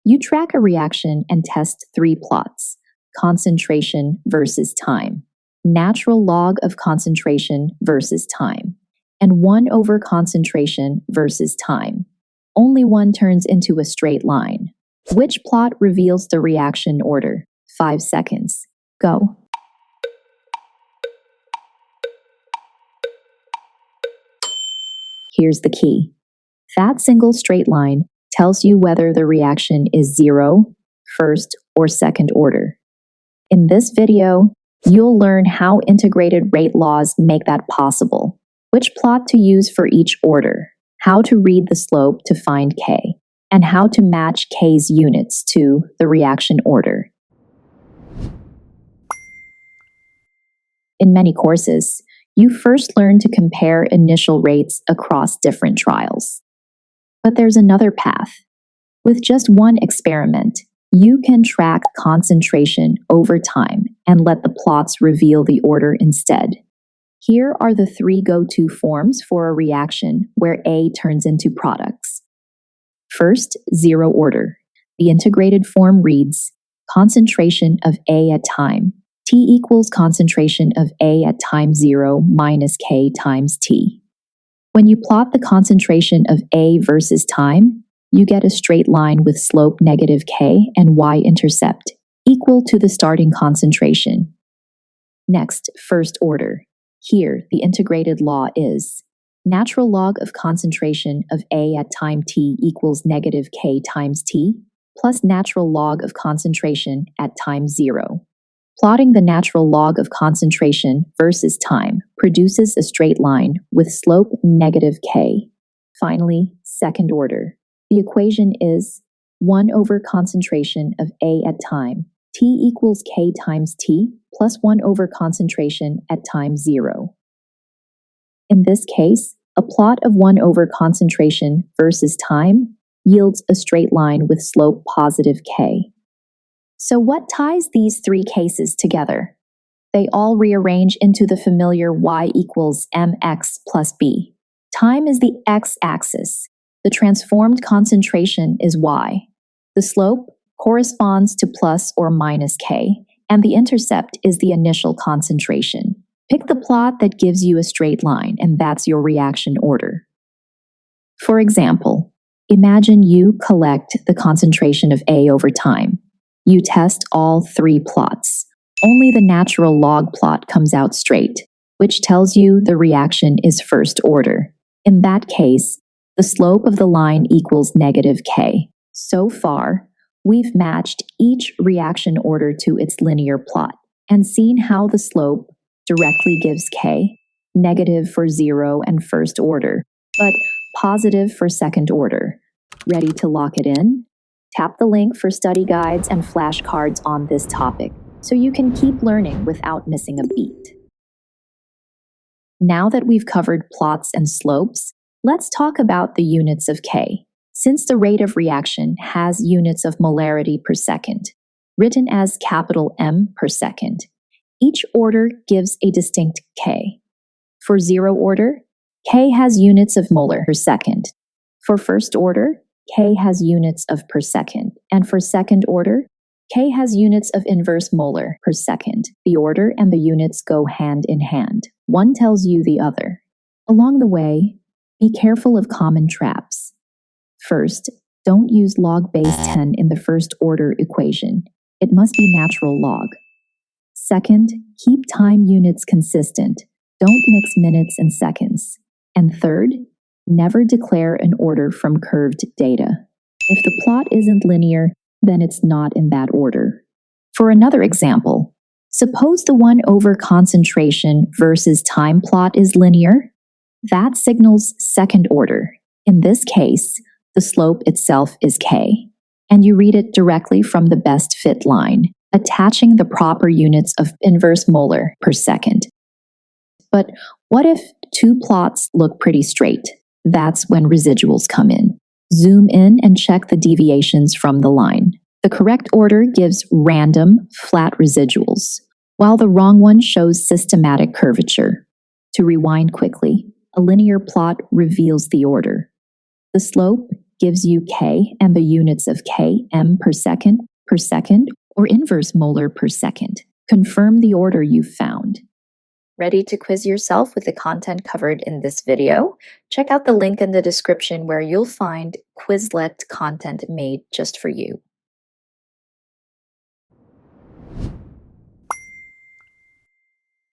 You track a reaction and test three plots: concentration versus time, natural log of concentration versus time, and 1 over concentration versus time. Only one turns into a straight line. Which plot reveals the reaction order? 5 seconds. Go. Here's the key. That single straight line tells you whether the reaction is 0, first, or second order. In this video, you'll learn how integrated rate laws make that possible, which plot to use for each order, how to read the slope to find K, and how to match K's units to the reaction order. In many courses, you first learn to compare initial rates across different trials. But there's another path. With just one experiment, you can track concentration over time and let the plots reveal the order instead. Here are the 3 go-to forms for a reaction where A turns into products. First, 0 order. The integrated form reads concentration of A at time. T equals concentration of A at time 0 minus K times T. When you plot the concentration of A versus time, you get a straight line with slope negative K and y-intercept equal to the starting concentration. Next, first order. Here, the integrated law is natural log of concentration of A at time T equals negative K times T plus natural log of concentration at time 0. Plotting the natural log of concentration versus time produces a straight line with slope negative K. Finally, second order. The equation is 1 over concentration of A at time. T equals K times T plus 1 over concentration at time 0. In this case, a plot of 1 over concentration versus time yields a straight line with slope positive K. So what ties these 3 cases together? They all rearrange into the familiar y equals mx plus b. Time is the x-axis. The transformed concentration is y. The slope corresponds to plus or minus k, and the intercept is the initial concentration. Pick the plot that gives you a straight line, and that's your reaction order. For example, imagine you collect the concentration of A over time. You test all 3 plots. Only the natural log plot comes out straight, which tells you the reaction is first order. In that case, the slope of the line equals negative K. So far, we've matched each reaction order to its linear plot and seen how the slope directly gives K, negative for 0 and first order, but positive for second order. Ready to lock it in? Tap the link for study guides and flashcards on this topic so you can keep learning without missing a beat. Now that we've covered plots and slopes, let's talk about the units of K. Since the rate of reaction has units of molarity per second, written as capital M per second, each order gives a distinct K. For 0 order, K has units of molar per second. For first order, K has units of per second, and for second order, K has units of inverse molar per second. The order and the units go hand in hand. One tells you the other. Along the way, be careful of common traps. First, don't use log base 10 in the first order equation. It must be natural log. Second, keep time units consistent. Don't mix minutes and seconds. And third, never declare an order from curved data. If the plot isn't linear, then it's not in that order. For another example, suppose the 1 over concentration versus time plot is linear. That signals second order. In this case, the slope itself is K, and you read it directly from the best fit line, attaching the proper units of inverse molar per second. But what if 2 plots look pretty straight? That's when residuals come in. Zoom in and check the deviations from the line. The correct order gives random, flat residuals, while the wrong one shows systematic curvature. To rewind quickly, a linear plot reveals the order. The slope gives you K and the units of km per second, or inverse molar per second. Confirm the order you've found. Ready to quiz yourself with the content covered in this video? Check out the link in the description where you'll find Quizlet content made just for you.